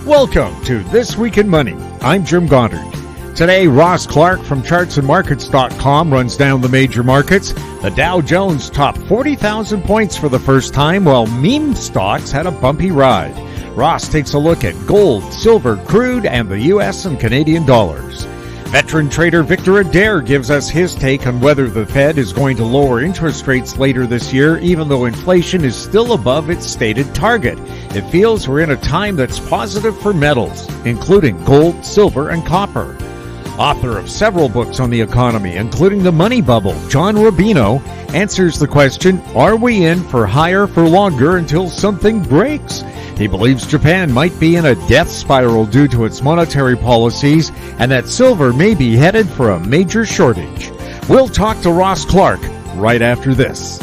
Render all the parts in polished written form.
Welcome to This Week in Money. I'm Jim Goddard. Today, Ross Clark from chartsandmarkets.com runs down the major markets. The Dow Jones topped 40,000 points for the first time, while meme stocks had a bumpy ride. Ross takes a look at gold, silver, crude, and the U.S. and Canadian dollars. Veteran trader Victor Adair gives us his take on whether the Fed is going to lower interest rates later this year, even though inflation is still above its stated target. It feels we're in a time that's positive for metals, including gold, silver, and copper. Author of several books on the economy, including The Money Bubble, John Rubino answers the question, are we in for higher for longer until something breaks? He believes Japan might be in a death spiral due to its monetary policies and that silver may be headed for a major shortage. We'll talk to Ross Clark right after this.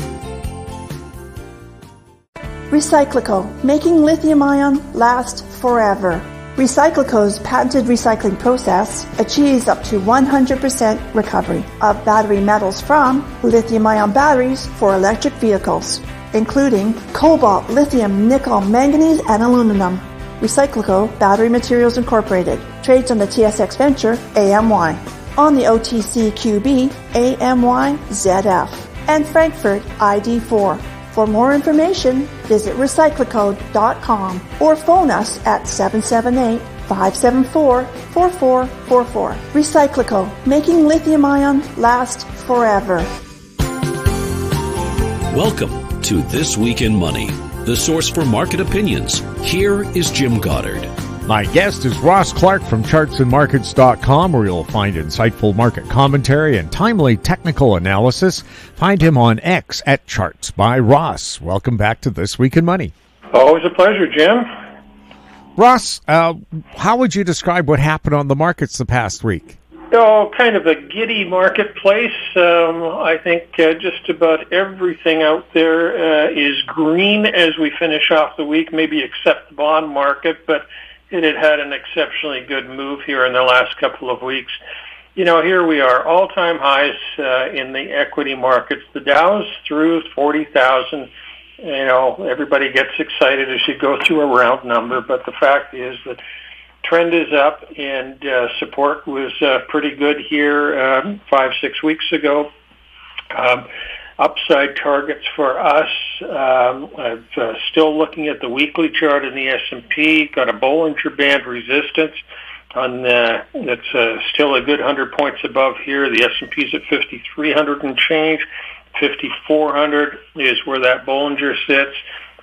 Recyclico, making lithium-ion last forever. Recyclico's patented recycling process achieves up to 100% recovery of battery metals from lithium-ion batteries for electric vehicles, including cobalt, lithium, nickel, manganese, and aluminum. Recyclico Battery Materials Incorporated trades on the TSX Venture AMY, on the OTCQB AMYZF, and Frankfurt ID4. For more information, visit recyclico.com or phone us at 778-574-4444. Recyclico, making lithium-ion last forever. Welcome to This Week in Money, the source for market opinions. Here is Jim Goddard. My guest is Ross Clark from chartsandmarkets.com, where you'll find insightful market commentary and timely technical analysis. Find him on X at Charts by Ross. Welcome back to This Week in Money. Always a pleasure, Jim. Ross, how would you describe what happened on the markets the past week? Oh, kind of a giddy marketplace. I think just about everything out there is green as we finish off the week, maybe except the bond market, but it had had an exceptionally good move here in the last couple of weeks. You know, here we are, all-time highs in the equity markets. The Dow's through 40,000. You know, everybody gets excited as you go through a round number, but the fact is that trend is up, and support was pretty good here 5-6 weeks ago. Upside targets for us. I'm still looking at the weekly chart in the S&P. Got a Bollinger Band resistance on that's still a good 100 points above here. The S&P's at 5,300 and change. 5,400 is where that Bollinger sits,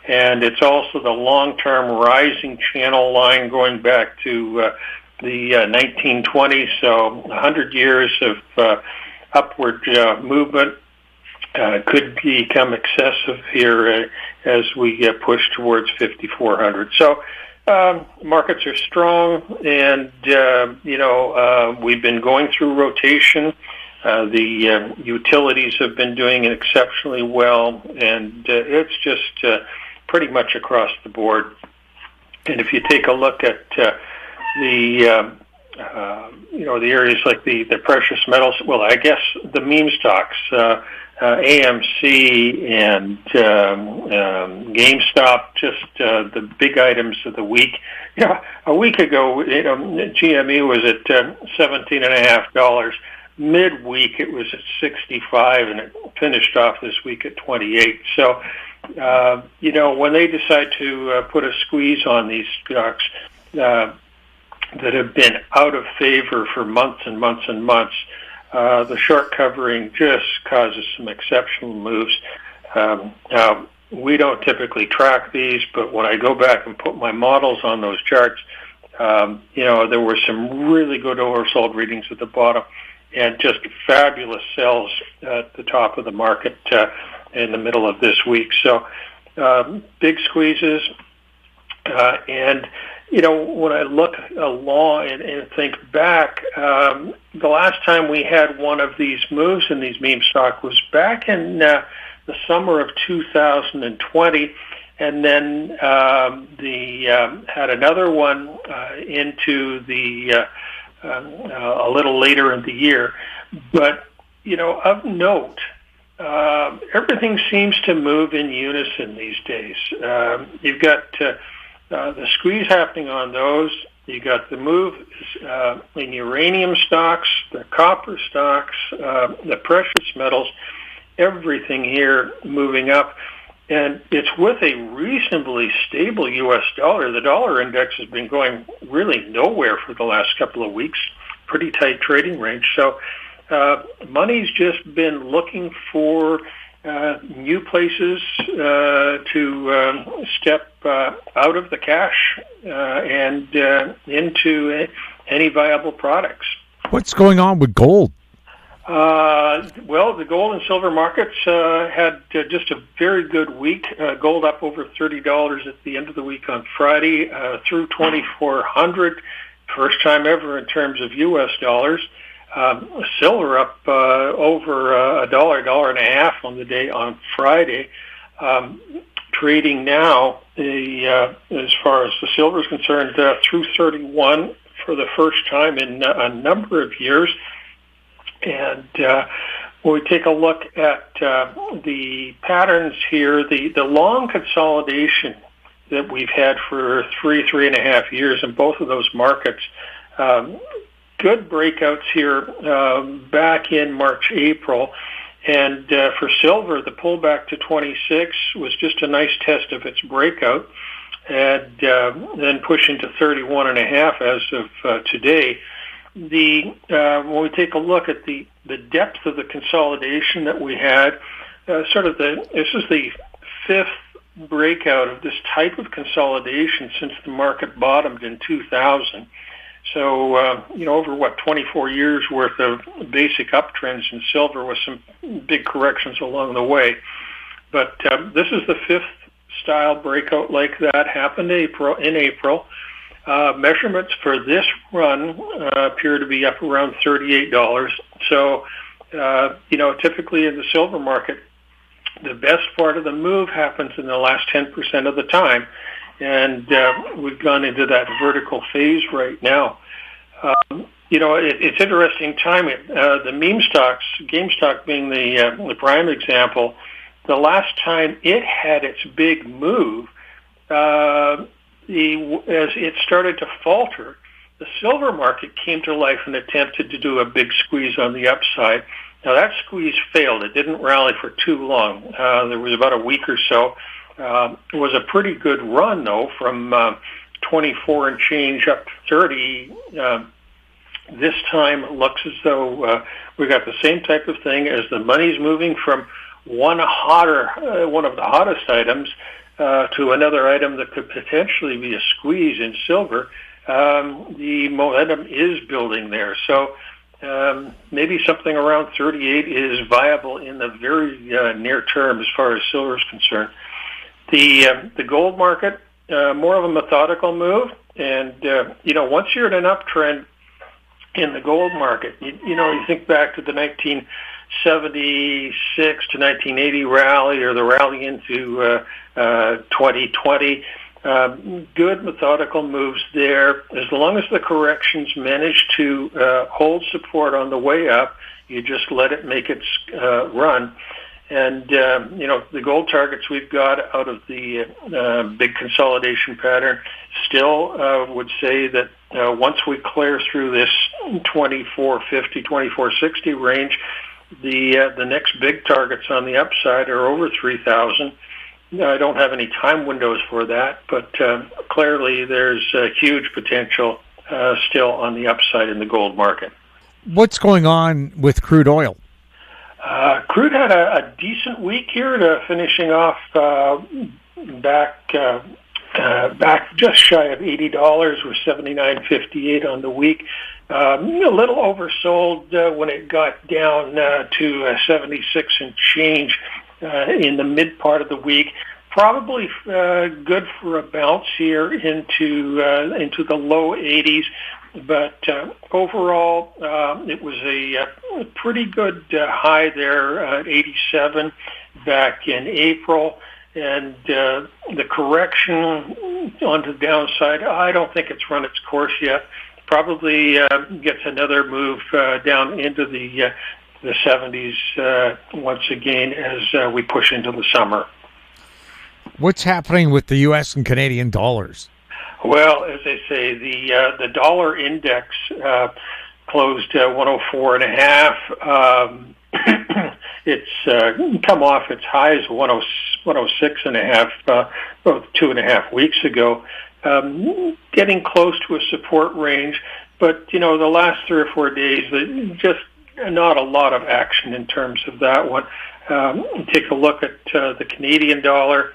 and it's also the long-term rising channel line going back to the 1920s. So 100 years of upward movement. Could become excessive here as we push towards 5,400. So markets are strong, and we've been going through rotation. The utilities have been doing exceptionally well, and it's just pretty much across the board. And if you take a look at the areas like the precious metals, well, I guess the meme stocks, AMC and GameStop, just the big items of the week. Yeah, a week ago, GME was at $17.50. Midweek, it was at 65, and it finished off this week at 28. So, when they decide to put a squeeze on these stocks that have been out of favor for months and months and months, the short covering just causes some exceptional moves. Now, we don't typically track these, but when I go back and put my models on those charts, there were some really good oversold readings at the bottom and just fabulous sells at the top of the market in the middle of this week. So big squeezes. And when I look along and think back, the last time we had one of these moves in these meme stock was back in the summer of 2020, and then had another one into the a little later in the year. But of note, everything seems to move in unison these days. You've got the squeeze happening on those. You got the move in uranium stocks, the copper stocks, the precious metals, everything here moving up. And it's with a reasonably stable U.S. dollar. The dollar index has been going really nowhere for the last couple of weeks, pretty tight trading range. So money's just been looking for new places to step out of the cash and into any viable products. What's going on with gold? Well, the gold and silver markets had just a very good week. Gold up over $30 at the end of the week on Friday, through 2,400, first time ever in terms of U.S. dollars. Silver up over $1 and a half on the day on Friday. Trading now, as far as the silver is concerned, through 31 for the first time in a number of years. And when we take a look at the patterns here, the long consolidation that we've had for three and a half years in both of those markets, good breakouts here back in March, April. And for silver, the pullback to 26 was just a nice test of its breakout, and then pushing to 31 and a half as of today. When we take a look at the depth of the consolidation that we had, this is the fifth breakout of this type of consolidation since the market bottomed in 2000. So, over 24 years worth of basic uptrends in silver with some big corrections along the way. But this is the fifth style breakout like that, happened in April. Measurements for this run appear to be up around $38. So, typically in the silver market, the best part of the move happens in the last 10% of the time. And we've gone into that vertical phase right now. It's interesting timing. The meme stocks, GameStop being the prime example, the last time it had its big move, as it started to falter, the silver market came to life and attempted to do a big squeeze on the upside. Now, that squeeze failed. It didn't rally for too long. There was about a week or so. It was a pretty good run, though, from 24 and change up to 30. This time it looks as though we got the same type of thing as the money's moving from one of the hottest items to another item that could potentially be a squeeze in silver. The momentum is building there. So maybe something around 38 is viable in the very near term as far as silver is concerned. The gold market, more of a methodical move. And, once you're in an uptrend in the gold market, you think back to the 1976 to 1980 rally or the rally into 2020. Good methodical moves there. As long as the corrections manage to hold support on the way up, you just let it make its run. And, the gold targets we've got out of the big consolidation pattern still would say that once we clear through this 2450, 2460 range, the next big targets on the upside are over 3,000. I don't have any time windows for that, but clearly there's huge potential still on the upside in the gold market. What's going on with crude oil? Crude had a decent week here, to finishing off back just shy of $80, with $79.58 on the week. A little oversold when it got down to 76 and change in the mid part of the week. Probably good for a bounce here into the low 80s. But overall, it was a pretty good high there at 87 back in April. And the correction onto the downside, I don't think it's run its course yet. Probably gets another move down into the 70s once again as we push into the summer. What's happening with the U.S. and Canadian dollars? Well, as I say, the dollar index closed 104.5. It's come off its highs 106.5 about 2.5 weeks ago, getting close to a support range. But the last 3 or 4 days, just not a lot of action in terms of that one. Take a look at the Canadian dollar,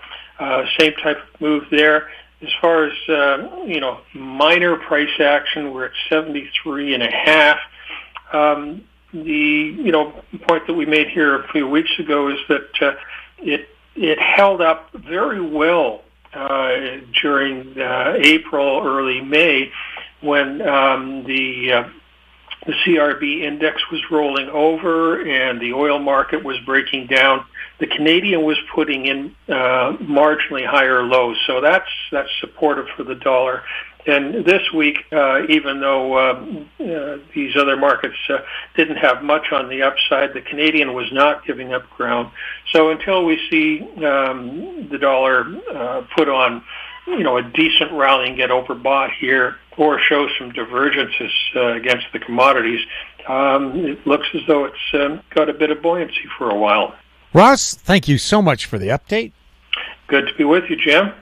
same type of move there. As far as minor price action, we're at 73.5. The point that we made here a few weeks ago is that it held up very well during April, early May, when the CRB index was rolling over and the oil market was breaking down. The Canadian was putting in marginally higher lows, so that's supportive for the dollar. And this week, even though these other markets didn't have much on the upside, the Canadian was not giving up ground. So until we see the dollar put on a decent rally and get overbought here, or show some divergences against the commodities, it looks as though it's got a bit of buoyancy for a while. Ross, thank you so much for the update. Good to be with you, Jim.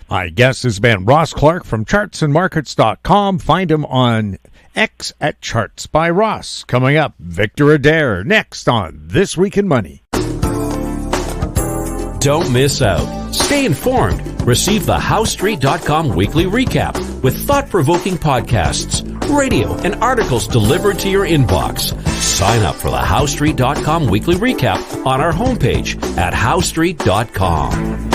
My guest has been Ross Clark from chartsandmarkets.com. Find him on X at Charts by Ross. Coming up, Victor Adair next on This Week in Money. Don't miss out. Stay informed. Receive the HowStreet.com weekly recap with thought-provoking podcasts, radio, and articles delivered to your inbox. Sign up for the HowStreet.com weekly recap on our homepage at HowStreet.com.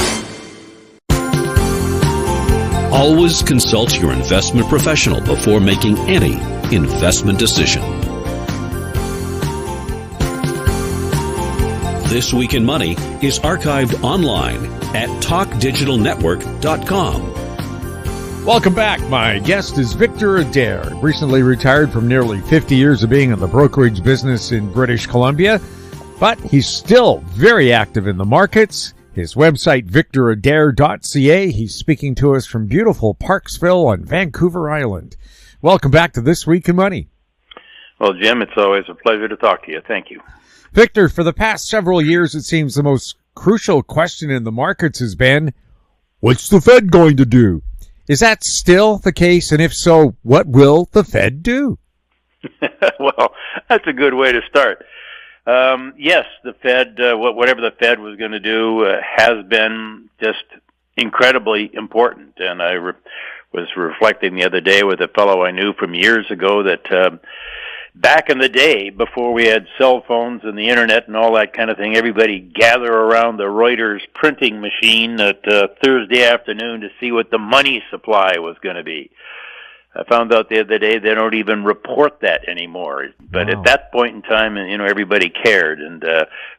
Always consult your investment professional before making any investment decision. This Week in Money is archived online at talkdigitalnetwork.com. Welcome back. My guest is Victor Adair, recently retired from nearly 50 years of being in the brokerage business in British Columbia, but he's still very active in the markets. His website, VictorAdair.ca. He's speaking to us from beautiful Parksville on Vancouver Island. Welcome back to This Week in Money. Well, Jim, it's always a pleasure to talk to you. Thank you. Victor, for the past several years, it seems the most crucial question in the markets has been, what's the Fed going to do? Is that still the case? And if so, what will the Fed do? Well, that's a good way to start. Yes, the Fed, whatever the Fed was going to do, has been just incredibly important. And I was reflecting the other day with a fellow I knew from years ago that back in the day, before we had cell phones and the internet and all that kind of thing, everybody gather around the Reuters printing machine at Thursday afternoon to see what the money supply was going to be. I found out the other day they don't even report that anymore. But At that point in time, everybody cared. And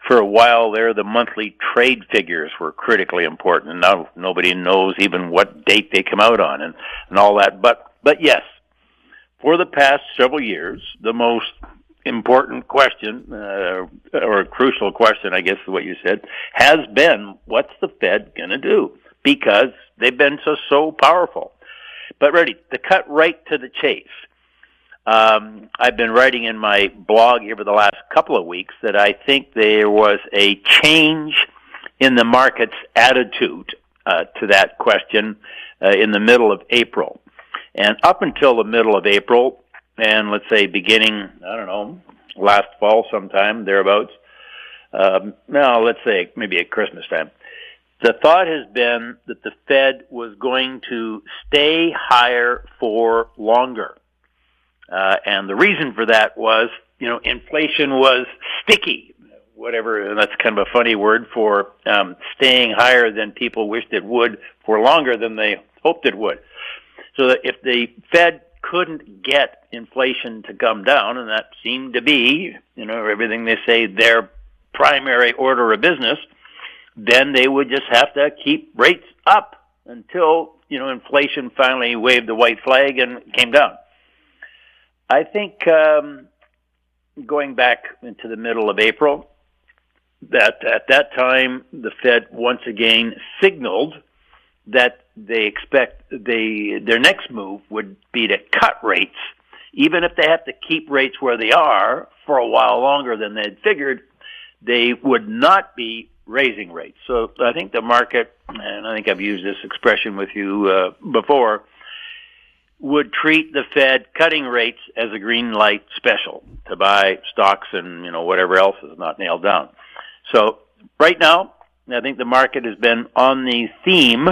for a while there, the monthly trade figures were critically important. And now nobody knows even what date they come out on and all that. But yes, for the past several years, the most important question, or crucial question, I guess is what you said, has been, what's the Fed going to do? Because they've been so powerful. But ready to cut right to the chase. I've been writing in my blog here for the last couple of weeks that I think there was a change in the market's attitude to that question in the middle of April. And up until the middle of April, and let's say beginning, last fall sometime, thereabouts, let's say maybe at Christmas time, the thought has been that the Fed was going to stay higher for longer. And the reason for that was, inflation was sticky, whatever, and that's kind of a funny word for staying higher than people wished it would for longer than they hoped it would. So that if the Fed couldn't get inflation to come down, and that seemed to be, everything they say, their primary order of business, then they would just have to keep rates up until, inflation finally waved the white flag and came down. I think going back into the middle of April, that at that time the Fed once again signaled that they expect their next move would be to cut rates, even if they have to keep rates where they are for a while longer than they'd figured. They would not be raising rates. So I think the market, and I think I've used this expression with you before, would treat the Fed cutting rates as a green light special to buy stocks and whatever else is not nailed down. So right now, I think the market has been on the theme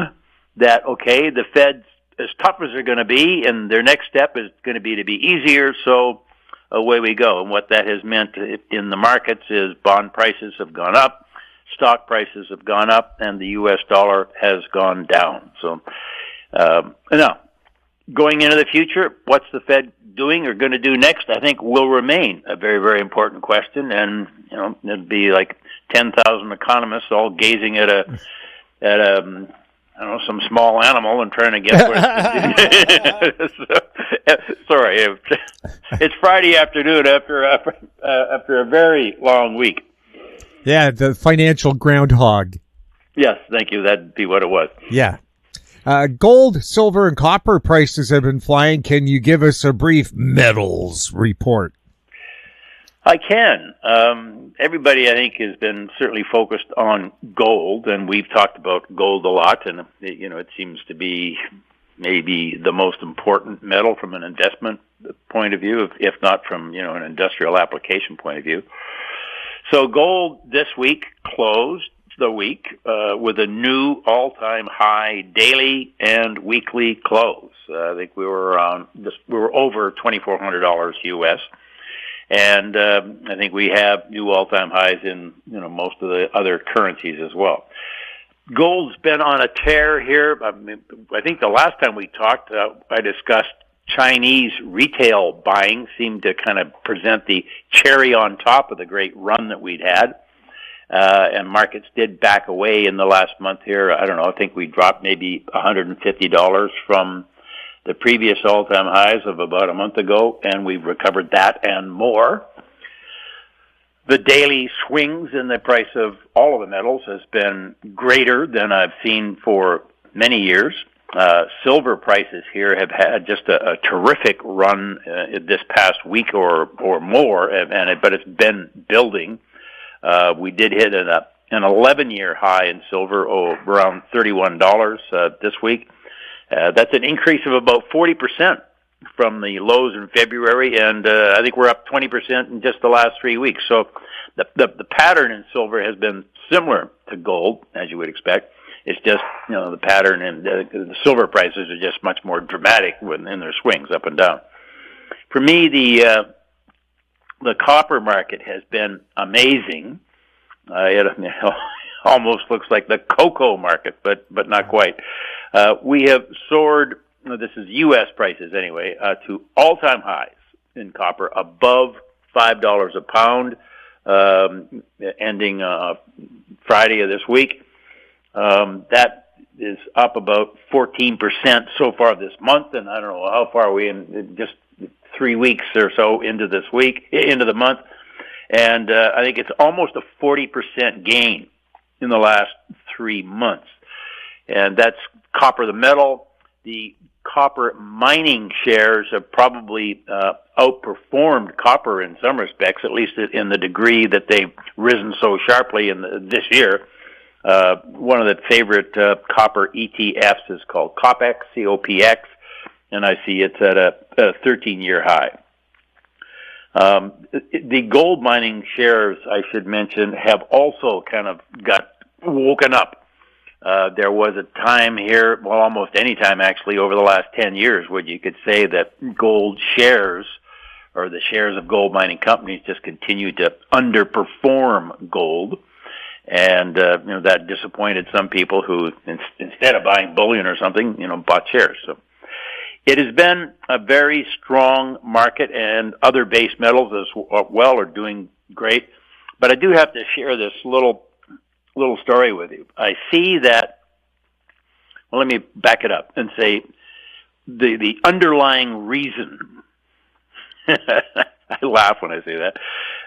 that, okay, the Fed's as tough as they're going to be, and their next step is going to be easier, so away we go. And what that has meant in the markets is bond prices have gone up, stock prices have gone up, and the U.S. dollar has gone down. So now, going into the future, what's the Fed doing or going to do next, I think will remain a very, very important question. And, it'd be like 10,000 economists all gazing at some small animal and trying to guess what sorry, it's Friday afternoon after a very long week. Yeah, the financial groundhog. Yes, thank you. That'd be what it was. Yeah. Gold, silver, and copper prices have been flying. Can you give us a brief metals report? I can. Everybody, I think, has been certainly focused on gold, and we've talked about gold a lot, and, it seems to be maybe the most important metal from an investment point of view, if not from, an industrial application point of view. So gold this week closed the week with a new all-time high daily and weekly close. I think we were over $2,400 US. And I think we have new all-time highs in most of the other currencies as well. Gold's been on a tear here. I think the last time we talked, I discussed Chinese retail buying seemed to kind of present the cherry on top of the great run that we'd had. And markets did back away in the last month here. I don't know. I think we dropped maybe $150 from the previous all-time highs of about a month ago, and we've recovered that and more. The daily swings in the price of all of the metals has been greater than I've seen for many years. Silver prices here have had just a terrific run this past week or more, but it's been building. We did hit an 11-year high in silver, around $31 this week. That's an increase of about 40% from the lows in February, and I think we're up 20% in just the last 3 weeks. So the pattern in silver has been similar to gold, as you would expect. It's just, the pattern and the silver prices are just much more dramatic in their swings up and down. For me, the copper market has been amazing. It almost looks like the cocoa market, but not quite. We have soared, this is U.S. prices anyway, to all-time highs in copper, above $5 a pound, ending Friday of this week. That is up about 14% so far this month, and I don't know how far we in just 3 weeks or so into the month. And I think it's almost a 40% gain in the last 3 months. And that's copper, the metal. The copper mining shares have probably outperformed copper in some respects, at least in the degree that they've risen so sharply this year. One of the favorite copper ETFs is called COPX, COPX, and I see it's at a 13-year high. The gold mining shares, I should mention, have also kind of got woken up. There was a time here, well, almost any time actually over the last 10 years, where you could say that gold shares, or the shares of gold mining companies, just continued to underperform gold. And, that disappointed some people who, instead of buying bullion or something, bought shares. So it has been a very strong market, and other base metals as well are doing great. But I do have to share this little story with you. I see that, well, let me back it up and say the underlying reason, I laugh when I say that,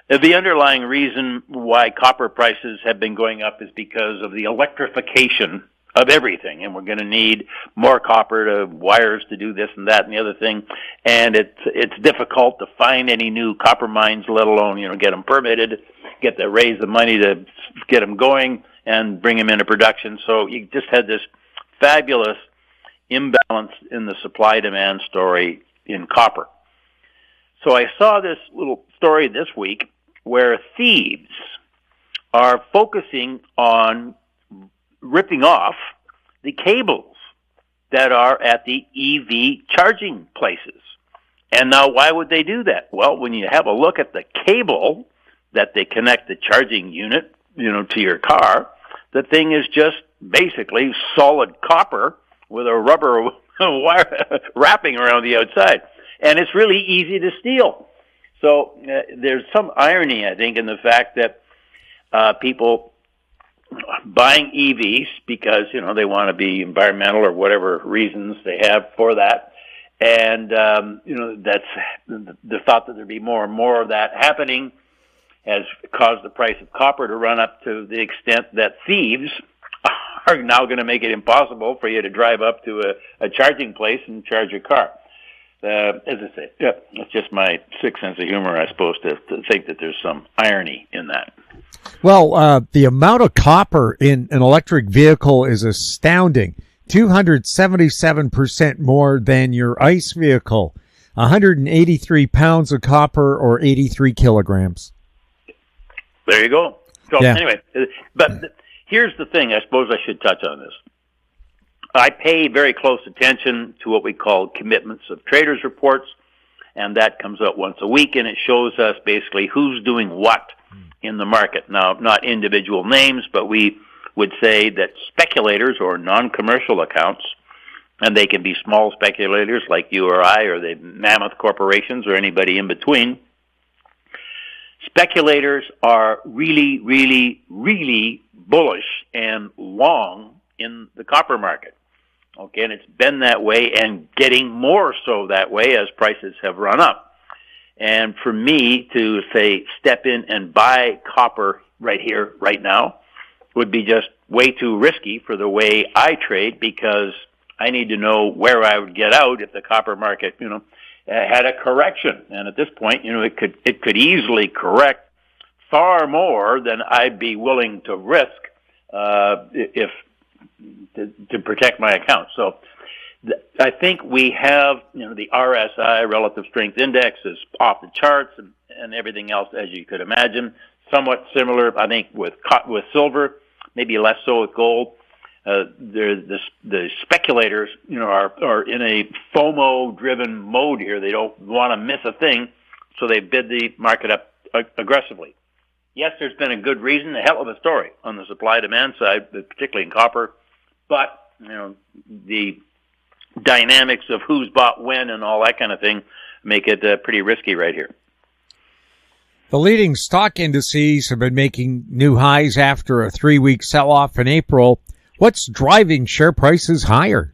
the underlying reason why copper prices have been going up is because of the electrification of everything, and we're going to need more copper to wires to do this and that and the other thing, and it's difficult to find any new copper mines, let alone get them permitted, raise the money to get them going and bring them into production. So you just had this fabulous imbalance in the supply-demand story in copper. So I saw this little story this week where thieves are focusing on ripping off the cables that are at the EV charging places. And now why would they do that? Well, when you have a look at the cable that they connect the charging unit, to your car, the thing is just basically solid copper with a rubber wire wrapping around the outside. And it's really easy to steal. So there's some irony, I think, in the fact that people buying EVs because, they want to be environmental or whatever reasons they have for that. And, that's the thought that there'd be more and more of that happening has caused the price of copper to run up to the extent that thieves are now going to make it impossible for you to drive up to a charging place and charge your car. As I say, it's just my sick sense of humor, I suppose, to think that there's some irony in that. Well, the amount of copper in an electric vehicle is astounding. 277% more than your ICE vehicle. 183 pounds of copper or 83 kilograms. There you go. So anyway, but here's the thing. I suppose I should touch on this. I pay very close attention to what we call commitments of traders reports, and that comes out once a week, and it shows us basically who's doing what in the market. Now, not individual names, but we would say that speculators or non-commercial accounts, and they can be small speculators like you or I, or the mammoth corporations or anybody in between. Speculators are really, really, really bullish and long in the copper market. Okay, and it's been that way and getting more so that way as prices have run up. And for me to say step in and buy copper right here, right now, would be just way too risky for the way I trade, because I need to know where I would get out if the copper market, had a correction. And at this point, it could easily correct far more than I'd be willing to risk if to protect my account. So I think we have, the RSI, Relative Strength Index, is off the charts and everything else, as you could imagine. Somewhat similar, I think, with silver, maybe less so with gold. The speculators, are in a FOMO-driven mode here. They don't want to miss a thing, so they bid the market up aggressively. Yes, there's been a good reason, a hell of a story on the supply-demand side, particularly in copper, but the dynamics of who's bought when and all that kind of thing make it pretty risky right here. The leading stock indices have been making new highs after a 3-week sell-off in April. What's driving share prices higher?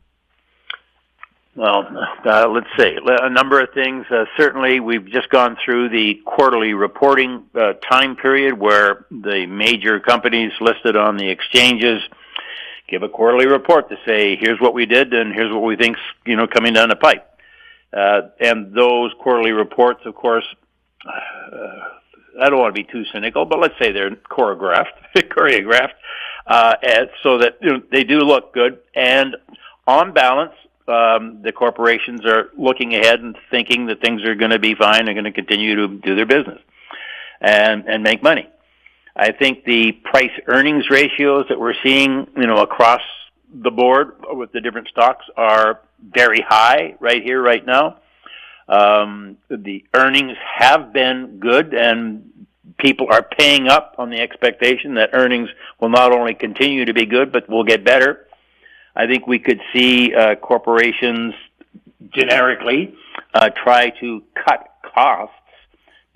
Well, let's see. A number of things. Certainly, we've just gone through the quarterly reporting time period where the major companies listed on the exchanges give a quarterly report to say, here's what we did and here's what we think's, coming down the pipe. And those quarterly reports, of course, I don't want to be too cynical, but let's say they're choreographed, so that they do look good. And on balance, the corporations are looking ahead and thinking that things are going to be fine. They're going to continue to do their business and make money. I think the price-earnings ratios that we're seeing, across the board with the different stocks are very high right here, right now. The earnings have been good, and people are paying up on the expectation that earnings will not only continue to be good, but will get better. I think we could see corporations generically try to cut costs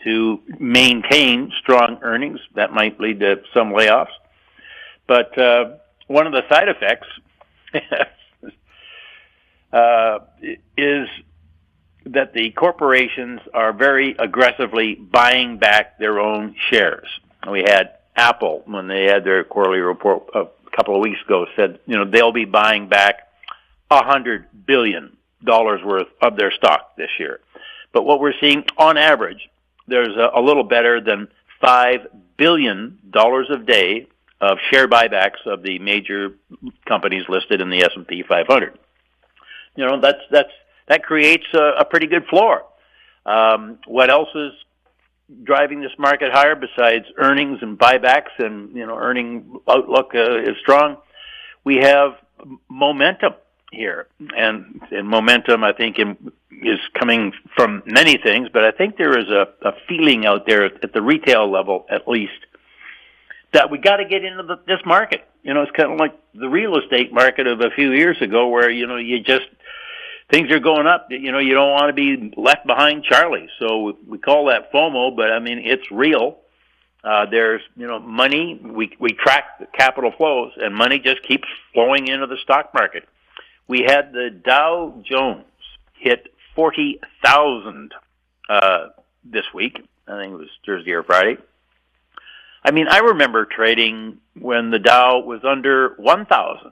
to maintain strong earnings. That might lead to some layoffs. But one of the side effects is that the corporations are very aggressively buying back their own shares. We had Apple, when they had their quarterly report a couple of weeks ago said, they'll be buying back $100 billion worth of their stock this year. But what we're seeing on average, there's a little better than $5 billion a day of share buybacks of the major companies listed in the S&P 500. That creates a pretty good floor. What else is driving this market higher besides earnings and buybacks and, earning outlook is strong? We have momentum here. And momentum, I think, is coming from many things, but I think there is a feeling out there at the retail level, at least, that we got to get into this market. It's kind of like the real estate market of a few years ago where, things are going up. You don't want to be left behind Charlie. So we call that FOMO, but I mean, it's real. There's, money. We track the capital flows, and money just keeps flowing into the stock market. We had the Dow Jones hit 40,000 this week. I think it was Thursday or Friday. I mean, I remember trading when the Dow was under 1,000.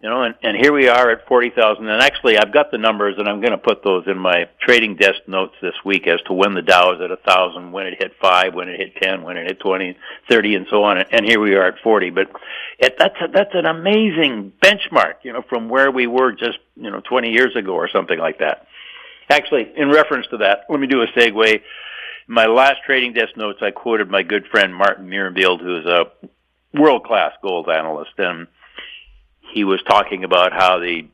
And here we are at 40,000. And actually, I've got the numbers, and I'm going to put those in my trading desk notes this week as to when the Dow is at 1,000, when it hit 5, when it hit 10, when it hit 20, 30, and so on. And here we are at 40. But that's an amazing benchmark, from where we were just, 20 years ago or something like that. Actually, in reference to that, let me do a segue. In my last trading desk notes, I quoted my good friend Martin Mierenbield, who is a world-class gold analyst, and he was talking about how the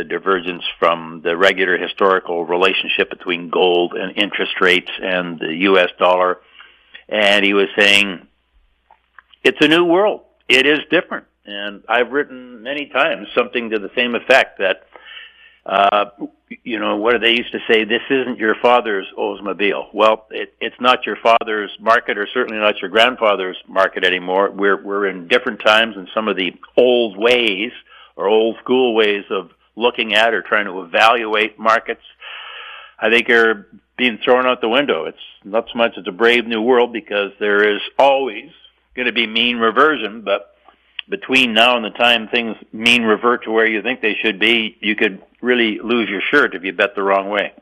divergence from the regular historical relationship between gold and interest rates and the U.S. dollar. And he was saying, it's a new world. It is different. And I've written many times something to the same effect that, what do they used to say? This isn't your father's Oldsmobile. Well, it's not your father's market, or certainly not your grandfather's market anymore. We're in different times, and some of the old ways or old school ways of looking at or trying to evaluate markets, I think, are being thrown out the window. It's not so much it's a brave new world, because there is always going to be mean reversion, but between now and the time things mean revert to where you think they should be, you could really lose your shirt if you bet the wrong way.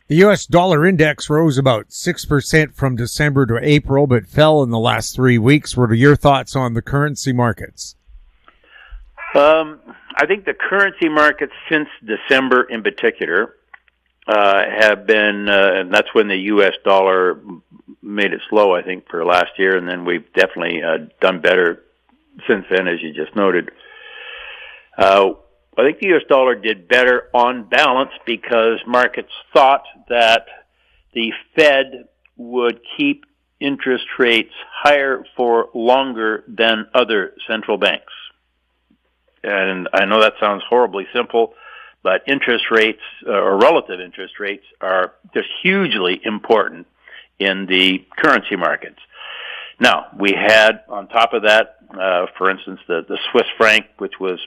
The U.S. dollar index rose about 6% from December to April, but fell in the last 3 weeks. What are your thoughts on the currency markets? I think the currency markets since December in particular have been, and that's when the U.S. dollar made it slow, I think, for last year, and then we've definitely done better since then, as you just noted. I think the U.S. dollar did better on balance because markets thought that the Fed would keep interest rates higher for longer than other central banks. And I know that sounds horribly simple, but interest rates, or relative interest rates, are just hugely important in the currency markets. Now, we had, on top of that, for instance, the Swiss franc, which was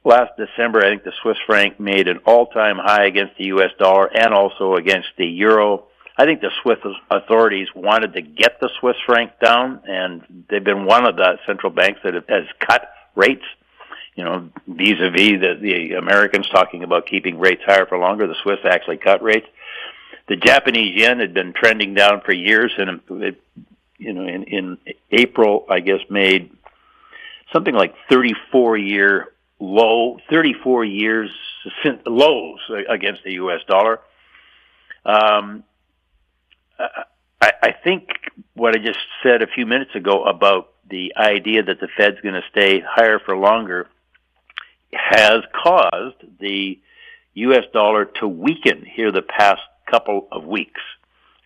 last December. I think the Swiss franc made an all-time high against the U.S. dollar and also against the euro. I think the Swiss authorities wanted to get the Swiss franc down, and they've been one of the central banks that has cut rates. Vis-a-vis the Americans talking about keeping rates higher for longer, the Swiss actually cut rates. The Japanese yen had been trending down for years, and it in April, I guess, made something like 34 years lows against the U.S. dollar. I think what I just said a few minutes ago about the idea that the Fed's going to stay higher for longer has caused the U.S. dollar to weaken here the past couple of weeks.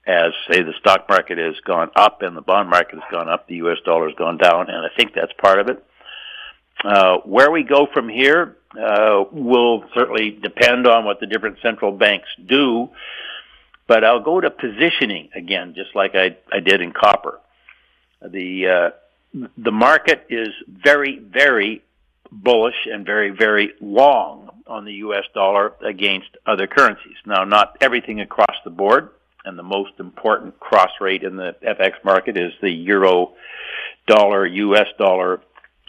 As, say, the stock market has gone up and the bond market has gone up, the U.S. dollar has gone down, and I think that's part of it. Where we go from here will certainly depend on what the different central banks do, but I'll go to positioning again, just like I did in copper. The market is very, very bullish and very, very long on the U.S. dollar against other currencies. Now, not everything across the board, and the most important cross rate in the FX market is the euro-dollar, U.S. dollar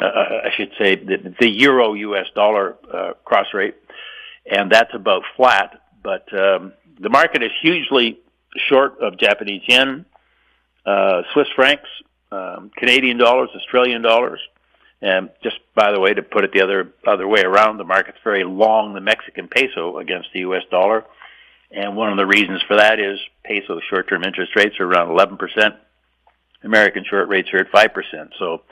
I should say, the euro-U.S. dollar cross rate, and that's about flat. But the market is hugely short of Japanese yen, Swiss francs, Canadian dollars, Australian dollars. And just by the way, to put it the other way around, the market's very long the Mexican peso against the U.S. dollar. And one of the reasons for that is peso short-term interest rates are around 11%. American short rates are at 5%. So,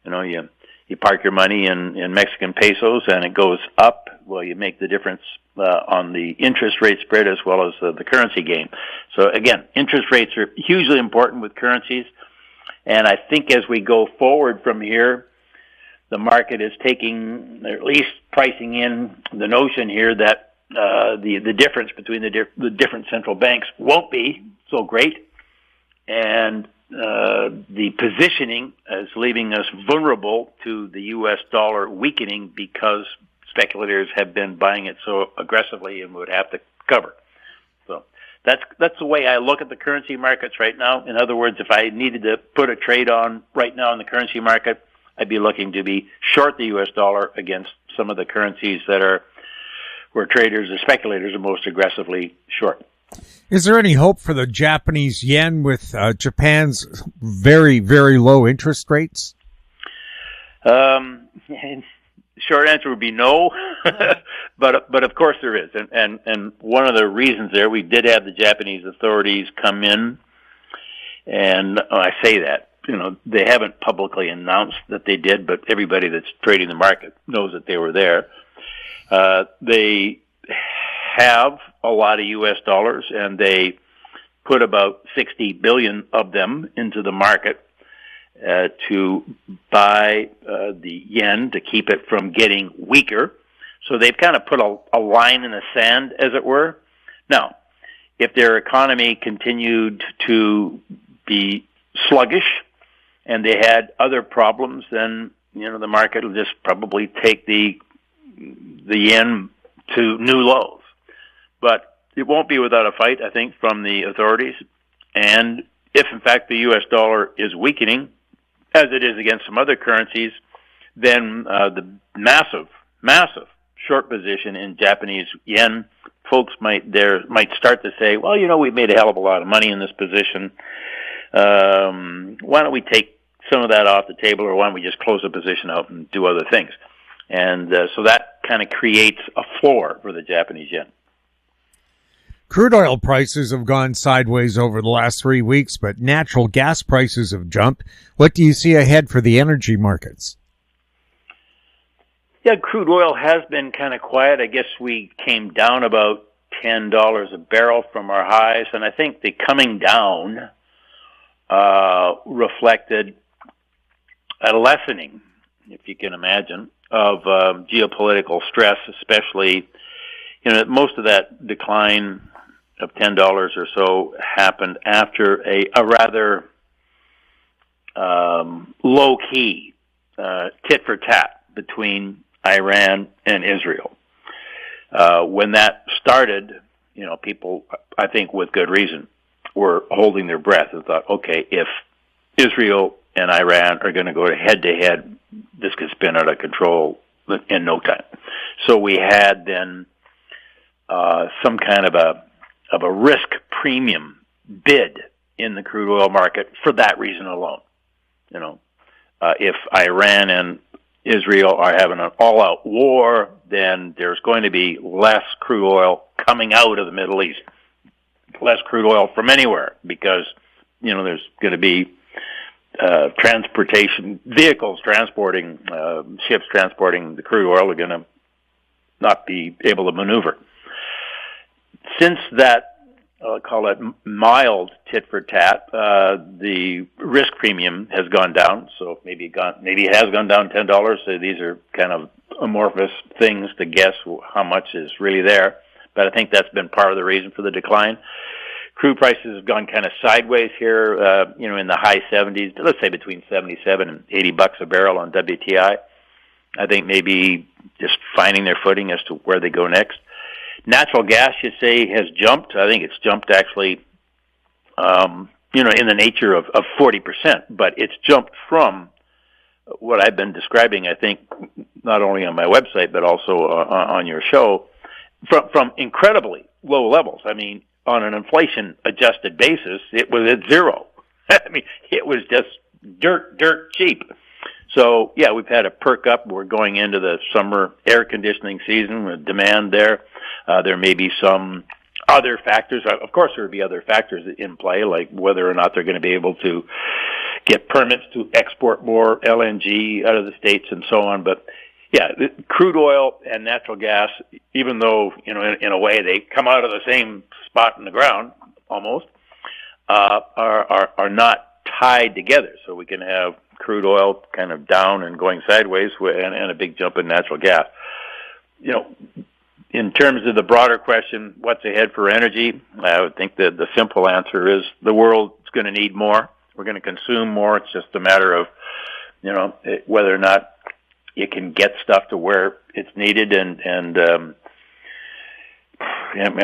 you park your money in Mexican pesos and it goes up. Well, you make the difference on the interest rate spread as well as the currency gain. So again, interest rates are hugely important with currencies. And I think as we go forward from here, the market is taking, or at least pricing in the notion here that the difference between the different central banks won't be so great. And the positioning is leaving us vulnerable to the U.S. dollar weakening because speculators have been buying it so aggressively and would have to cover. So that's the way I look at the currency markets right now. In other words, if I needed to put a trade on right now in the currency market, I'd be looking to be short the U.S. dollar against some of the currencies where traders or speculators are most aggressively short. Is there any hope for the Japanese yen with Japan's very, very low interest rates? Short answer would be no, but of course there is. And one of the reasons there, we did have the Japanese authorities come in, and I say that, they haven't publicly announced that they did, but everybody that's trading the market knows that they were there. They have a lot of U.S. dollars, and they put about 60 billion of them into the market to buy the yen to keep it from getting weaker. So they've kind of put a line in the sand, as it were. Now, if their economy continued to be sluggish and they had other problems, then the market will just probably take the yen to new lows. But it won't be without a fight, I think, from the authorities. And if, in fact, the U.S. dollar is weakening, as it is against some other currencies, then the massive short position in Japanese yen, folks might start to say, well, we've made a hell of a lot of money in this position. Why don't we take some of that off the table, or why don't we just close the position out and do other things? And so that kind of creates a floor for the Japanese yen. Crude oil prices have gone sideways over the last 3 weeks, but natural gas prices have jumped. What do you see ahead for the energy markets? Yeah, crude oil has been kind of quiet. I guess we came down about $10 a barrel from our highs, and I think the coming down reflected a lessening, if you can imagine, of geopolitical stress, especially, most of that decline of $10 or so happened after a rather low-key tit-for-tat between Iran and Israel. When that started, people, I think with good reason, were holding their breath and thought, okay, if Israel and Iran are going to go head-to-head, this could spin out of control in no time. So we had then some kind of a risk premium bid in the crude oil market for that reason alone. If Iran and Israel are having an all-out war, then there's going to be less crude oil coming out of the Middle East, less crude oil from anywhere, because there's going to be transportation vehicles transporting ships transporting the crude oil are going to not be able to maneuver. Since that, I'll call it mild tit for tat, the risk premium has gone down. So maybe it has gone down $10. So these are kind of amorphous things to guess how much is really there. But I think that's been part of the reason for the decline. Crude prices have gone kind of sideways here, in the high 70s, let's say between 77 and $80 a barrel on WTI. I think maybe just finding their footing as to where they go next. Natural gas, you say, has jumped. I think it's jumped actually, in the nature of 40%, but it's jumped from what I've been describing, I think, not only on my website, but also on your show, from incredibly low levels. I mean, on an inflation-adjusted basis, it was at zero. I mean, it was just dirt cheap. So, yeah, we've had a perk up. We're going into the summer air conditioning season with demand there. There may be some other factors. Of course, there would be other factors in play, like whether or not they're going to be able to get permits to export more LNG out of the States and so on. But, yeah, crude oil and natural gas, even though, in a way they come out of the same spot in the ground almost, are not tied together. So we can have crude oil kind of down and going sideways and a big jump in natural gas. In terms of the broader question, what's ahead for energy, I would think that the simple answer is the world's going to need more. We're going to consume more. It's just a matter of, whether or not you can get stuff to where it's needed and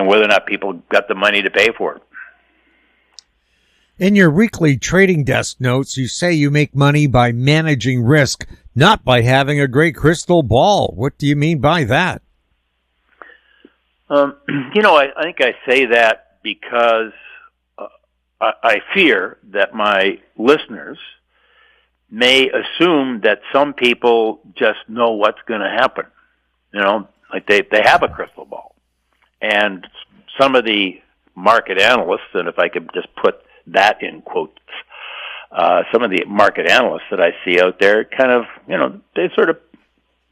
whether or not people got the money to pay for it. In your weekly trading desk notes, you say you make money by managing risk, not by having a great crystal ball. What do you mean by that? I think I say that because I fear that my listeners may assume that some people just know what's going to happen. Like they have a crystal ball. And some of the market analysts, and if I could just put that in quotes, some of the market analysts that I see out there kind of, they sort of,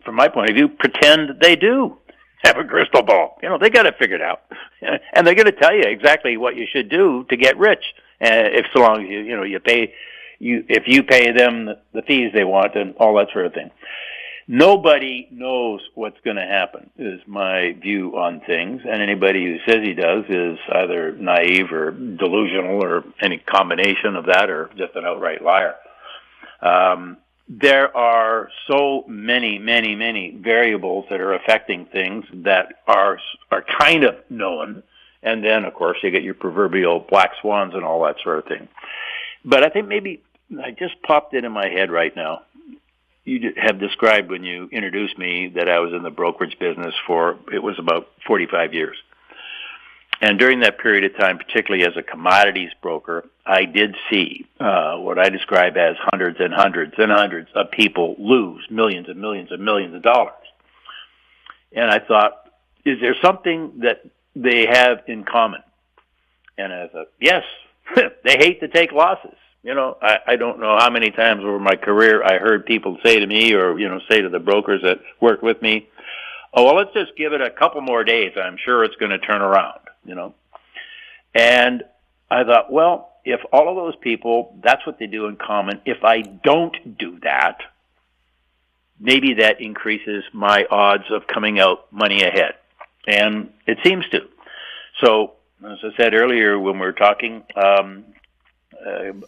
from my point of view, pretend they do have a crystal ball. They got it figured out. And they're going to tell you exactly what you should do to get rich. If so long as if you pay them the fees they want and all that sort of thing. Nobody knows what's going to happen, is my view on things, and anybody who says he does is either naive or delusional or any combination of that or just an outright liar. There are so many variables that are affecting things that are kind of known, and then, of course, you get your proverbial black swans and all that sort of thing. But I think maybe I just popped it in my head right now. You have described when you introduced me that I was in the brokerage business it was about 45 years. And during that period of time, particularly as a commodities broker, I did see what I describe as hundreds and hundreds and hundreds of people lose millions and millions and millions of dollars. And I thought, is there something that they have in common? And I thought, yes, they hate to take losses. I don't know how many times over my career I heard people say to me or, say to the brokers that work with me, oh, well, let's just give it a couple more days. I'm sure it's going to turn around, And I thought, well, if all of those people, that's what they do in common, if I don't do that, maybe that increases my odds of coming out money ahead. And it seems to. So, as I said earlier when we were talking,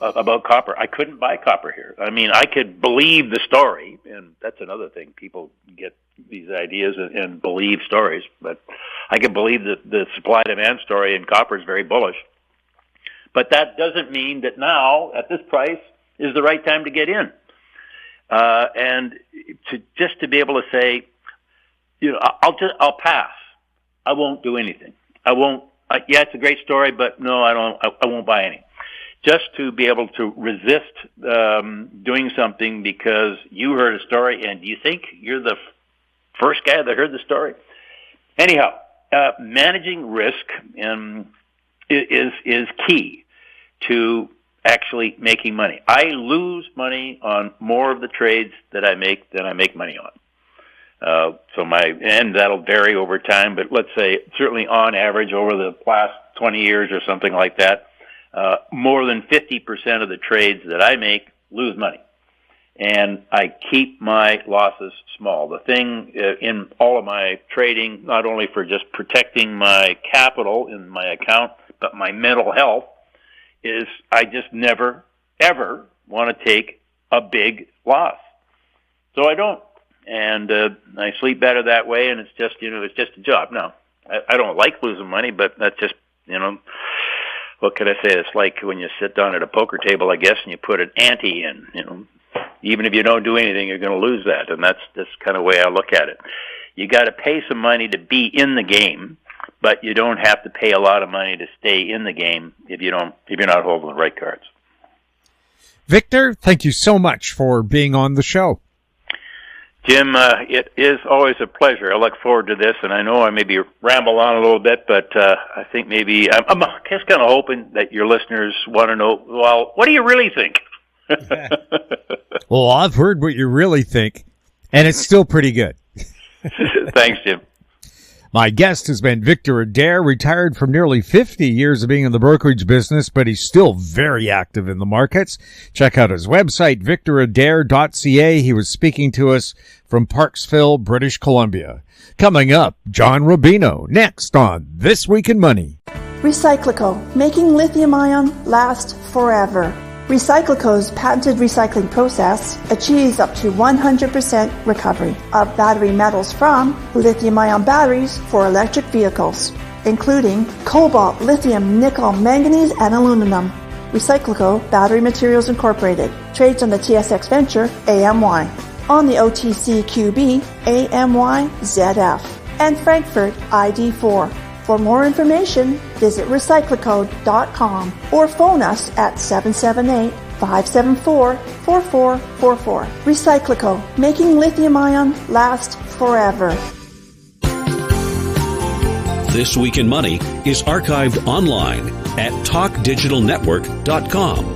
about copper. I couldn't buy copper here. I mean, I could believe the story, and that's another thing. People get these ideas and believe stories, but I could believe that the supply-demand story in copper is very bullish. But that doesn't mean that now, at this price, is the right time to get in. And to be able to say, I'll pass. I won't do anything. I won't. Yeah, it's a great story, but no, I won't buy any. Just to be able to resist doing something because you heard a story and you think you're the first guy that heard the story. Anyhow, managing risk is key to actually making money. I lose money on more of the trades that I make than I make money on. And that'll vary over time, but let's say certainly on average over the last 20 years or something like that, more than 50% of the trades that I make lose money. And I keep my losses small. The thing in all of my trading, not only for just protecting my capital in my account, but my mental health, is I just never, ever want to take a big loss. So I don't. And I sleep better that way, and it's just a job. Now, I don't like losing money, but that's just, what can I say? It's like when you sit down at a poker table, I guess, and you put an ante in, Even if you don't do anything, you're going to lose that, and that's kind of the way I look at it. You got to pay some money to be in the game, but you don't have to pay a lot of money to stay in the game if you're not holding the right cards. Victor, thank you so much for being on the show. Jim, it is always a pleasure. I look forward to this, and I know I maybe ramble on a little bit, but I think maybe I'm just kind of hoping that your listeners want to know, well, what do you really think? Well, I've heard what you really think, and it's still pretty good. Thanks, Jim. My guest has been Victor Adair, retired from nearly 50 years of being in the brokerage business, but he's still very active in the markets. Check out his website, Adair.ca. He was speaking to us from Parksville, British Columbia. Coming up, John Rubino, next on This Week in Money. Recyclico, making lithium-ion last forever. Recyclico's patented recycling process achieves up to 100% recovery of battery metals from lithium-ion batteries for electric vehicles, including cobalt, lithium, nickel, manganese, and aluminum. Recyclico Battery Materials Incorporated trades on the TSX Venture AMY, on the OTCQB AMYZF, and Frankfurt ID4. For more information, visit recyclicode.com or phone us at 778-574-4444. Recyclico, making lithium-ion last forever. This Week in Money is archived online at talkdigitalnetwork.com.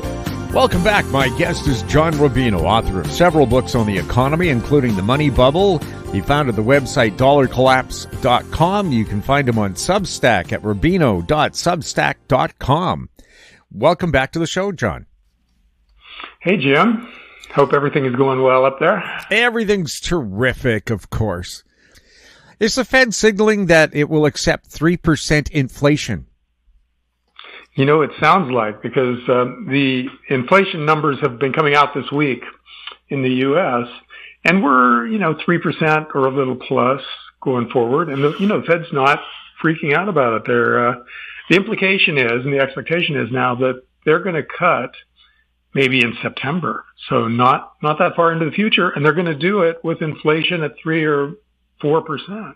Welcome back. My guest is John Rubino, author of several books on the economy, including The Money Bubble. He founded the website dollarcollapse.com. You can find him on Substack at Rubino.substack.com. Welcome back to the show, John. Hey, Jim. Hope everything is going well up there. Everything's terrific, of course. Is the Fed signaling that it will accept 3% inflation? You know, it sounds like, because the inflation numbers have been coming out this week in the U.S., and we're, 3% or a little plus going forward. And, the Fed's not freaking out about it. The implication is, and the expectation is now, that they're going to cut maybe in September. So not that far into the future. And they're going to do it with inflation at 3 or 4%,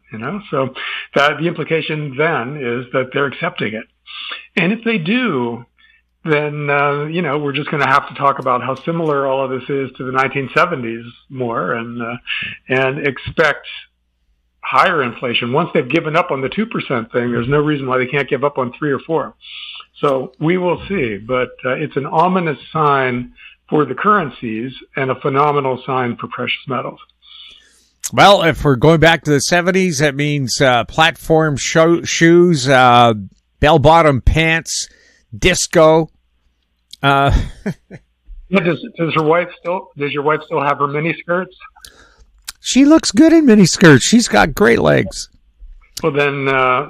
So that the implication then is that they're accepting it. And if they do, then, we're just going to have to talk about how similar all of this is to the 1970s more and expect higher inflation. Once they've given up on the 2% thing, there's no reason why they can't give up on 3 or 4. So we will see, but it's an ominous sign for the currencies and a phenomenal sign for precious metals. Well, if we're going back to the 70s, that means platform shoes, bell-bottom pants, disco. Does your wife still have her mini skirts? She looks good in mini skirts. She's got great legs. Well, then a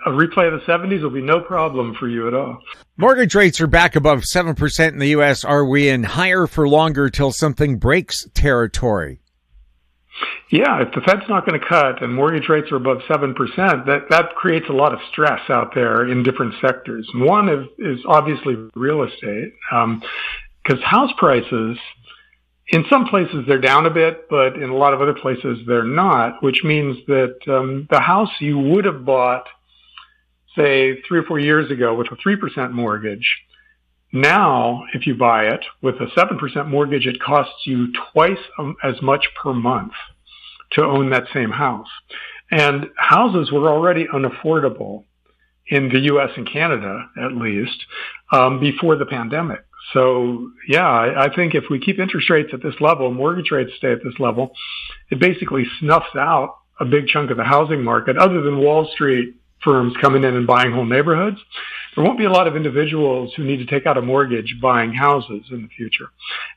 replay of the 70s will be no problem for you at all. Mortgage rates are back above 7% in the U.S. Are we in higher for longer till something breaks territory? Yeah, if the Fed's not going to cut and mortgage rates are above 7%, that creates a lot of stress out there in different sectors. One is obviously real estate, because house prices, in some places they're down a bit, but in a lot of other places they're not, which means that the house you would have bought, say, 3 or 4 years ago with a 3% mortgage, now, if you buy it with a 7% mortgage, it costs you twice as much per month to own that same house. And houses were already unaffordable in the U.S. and Canada, at least, before the pandemic. So, yeah, I think if we keep interest rates at this level, mortgage rates stay at this level, it basically snuffs out a big chunk of the housing market, other than Wall Street firms coming in and buying whole neighborhoods. There won't be a lot of individuals who need to take out a mortgage buying houses in the future.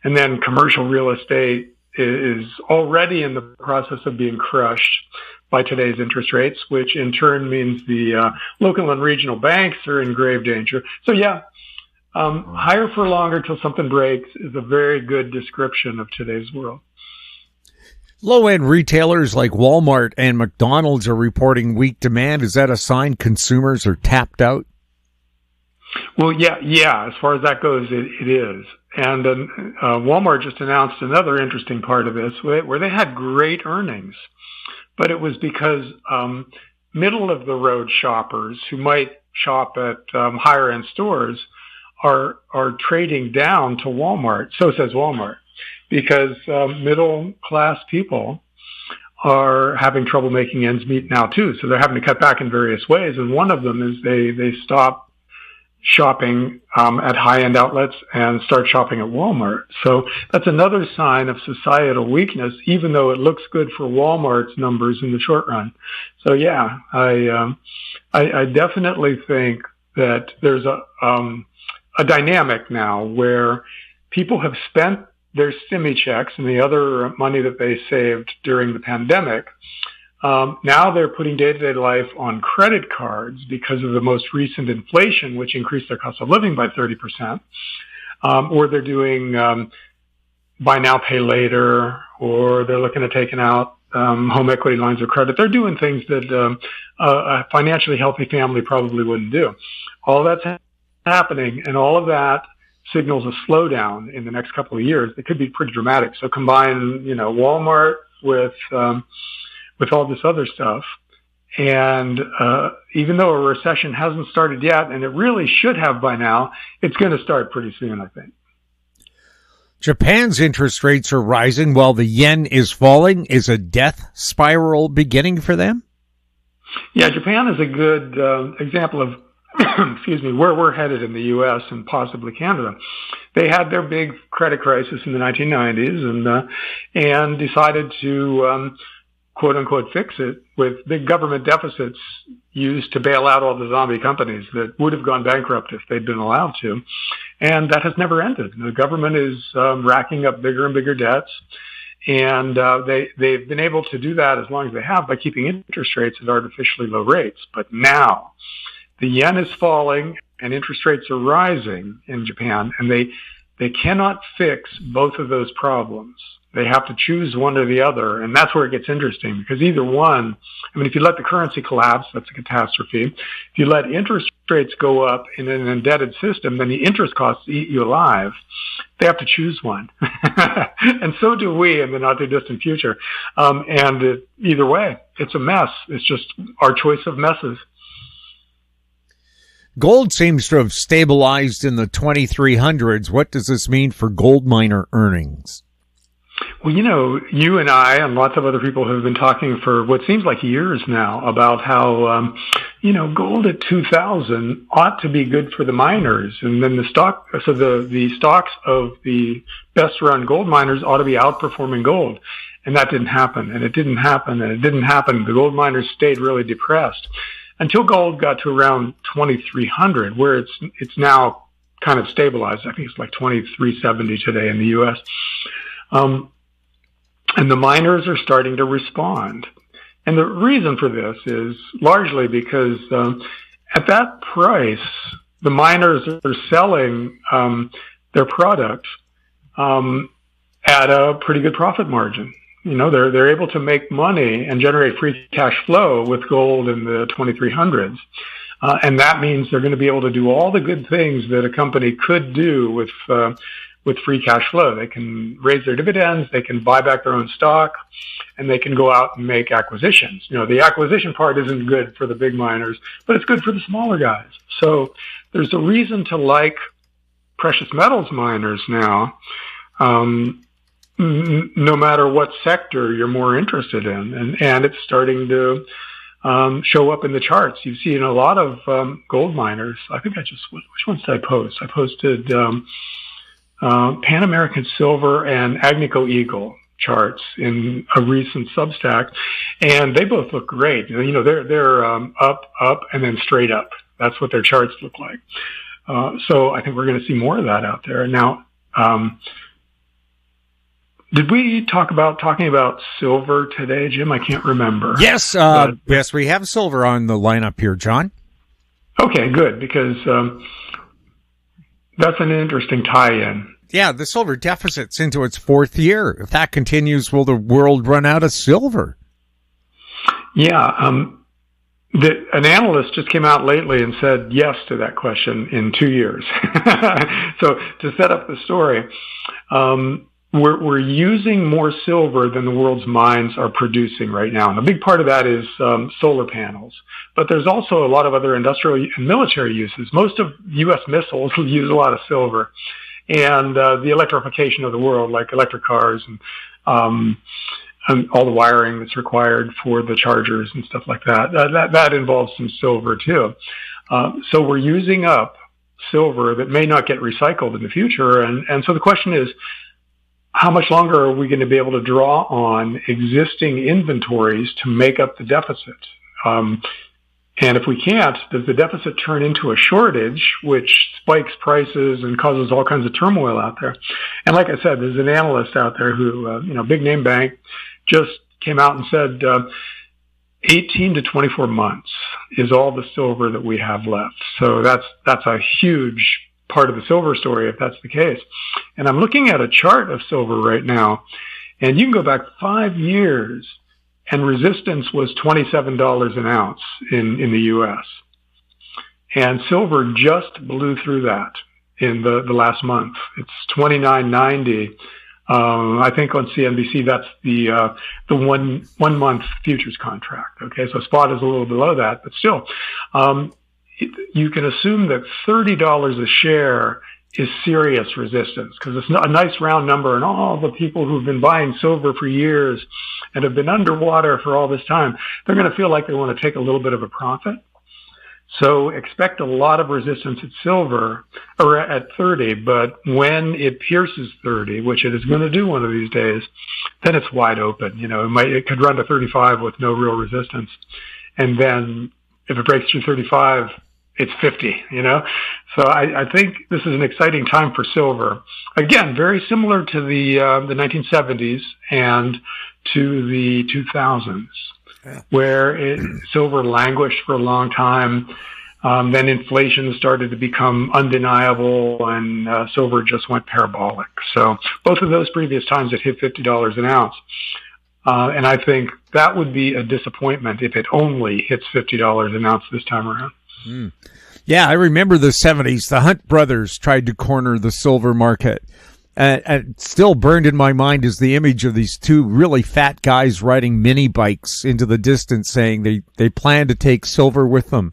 And then commercial real estate is already in the process of being crushed by today's interest rates, which in turn means the local and regional banks are in grave danger. So yeah, higher for longer till something breaks is a very good description of today's world. Low-end retailers like Walmart and McDonald's are reporting weak demand. Is that a sign consumers are tapped out? Well, yeah. As far as that goes, it is. Walmart just announced another interesting part of this where they had great earnings, but it was because middle of the road shoppers who might shop at higher end stores are trading down to Walmart. So says Walmart, because middle class people are having trouble making ends meet now too. So they're having to cut back in various ways. And one of them is they stop shopping at high-end outlets and start shopping at Walmart. So that's another sign of societal weakness, even though it looks good for Walmart's numbers in the short run. So yeah, I definitely think that there's a dynamic now where people have spent their stimmy checks and the other money that they saved during the pandemic. Now they're putting day-to-day life on credit cards because of the most recent inflation, which increased their cost of living by 30%. Or they're doing buy now, pay later, or they're looking at taking out home equity lines of credit. They're doing things that a financially healthy family probably wouldn't do. All that's happening, and all of that signals a slowdown in the next couple of years. It could be pretty dramatic. So combine, Walmart with all this other stuff. And even though a recession hasn't started yet, and it really should have by now, it's going to start pretty soon, I think. Japan's interest rates are rising while the yen is falling. Is a death spiral beginning for them? Yeah, Japan is a good example of where we're headed in the U.S. and possibly Canada. They had their big credit crisis in the 1990s and decided to quote unquote fix it with big government deficits used to bail out all the zombie companies that would have gone bankrupt if they'd been allowed to. And that has never ended. The government is racking up bigger and bigger debts. And they've been able to do that as long as they have by keeping interest rates at artificially low rates. But now the yen is falling and interest rates are rising in Japan, and they cannot fix both of those problems. They have to choose one or the other, and that's where it gets interesting, because either one, if you let the currency collapse, that's a catastrophe. If you let interest rates go up in an indebted system, then the interest costs eat you alive. They have to choose one. And so do we in the not-too-distant future. Either way, it's a mess. It's just our choice of messes. Gold seems to have stabilized in the 2300s. What does this mean for gold miner earnings? Well, you and I and lots of other people have been talking for what seems like years now about how, gold at 2000 ought to be good for the miners. And then the stocks of the best run gold miners ought to be outperforming gold. And that didn't happen. And it didn't happen. And it didn't happen. The gold miners stayed really depressed until gold got to around 2300, where it's now kind of stabilized. I think it's like 2370 today in the U.S. And the miners are starting to respond. And the reason for this is largely because at that price, the miners are selling their product at a pretty good profit margin. They're able to make money and generate free cash flow with gold in the 2300s. And that means they're going to be able to do all the good things that a company could do with free cash flow. They can raise their dividends, they can buy back their own stock, and they can go out and make acquisitions. The acquisition part isn't good for the big miners, but it's good for the smaller guys. So there's a reason to like precious metals miners now, no matter what sector you're more interested in. And it's starting to show up in the charts. You've seen a lot of gold miners. I think which ones did I post? I posted Pan American Silver and Agnico Eagle charts in a recent Substack, and they both look great. They're up, and then straight up. That's what their charts look like. So I think we're going to see more of that out there. Now, did we talking about silver today, Jim? I can't remember. Yes, yes, we have silver on the lineup here, John. Okay, good, because that's an interesting tie-in. Yeah, the silver deficit's into its fourth year. If that continues, will the world run out of silver? Yeah, An analyst just came out lately and said yes to that question in 2 years. So to set up the story, we're using more silver than the world's mines are producing right now. And a big part of that is solar panels. But there's also a lot of other industrial and military uses. Most of U.S. missiles use a lot of silver. And the electrification of the world, like electric cars and all the wiring that's required for the chargers and stuff like that, that involves some silver too. So we're using up silver that may not get recycled in the future. And so the question is, how much longer are we going to be able to draw on existing inventories to make up the deficit? And if we can't, does the deficit turn into a shortage, which spikes prices and causes all kinds of turmoil out there? And like I said, there's an analyst out there who, big name bank, just came out and said 18 to 24 months is all the silver that we have left. So that's a huge part of the silver story if that's the case. And I'm looking at a chart of silver right now, and you can go back 5 years, and resistance was $27 an ounce in the U.S. And silver just blew through that in the last month. It's $29.90. I think on CNBC that's the 1 month futures contract. Okay, so spot is a little below that, but still, you can assume that $30 a share is serious resistance, because it's a nice round number, and all the people who've been buying silver for years and have been underwater for all this time, they're going to feel like they want to take a little bit of a profit. So expect a lot of resistance at silver, or at 30, but when it pierces 30, which it is going to do one of these days, then it's wide open. It could run to 35 with no real resistance. And then if it breaks through 35, it's 50, So I think this is an exciting time for silver. Again, very similar to the 1970s and to the 2000s. Where silver languished for a long time. Then inflation started to become undeniable, and silver just went parabolic. So both of those previous times it hit $50 an ounce. And I think that would be a disappointment if it only hits $50 an ounce this time around. Mm. Yeah, I remember the 70s. The Hunt brothers tried to corner the silver market. And still burned in my mind is the image of these two really fat guys riding mini bikes into the distance, saying they plan to take silver with them.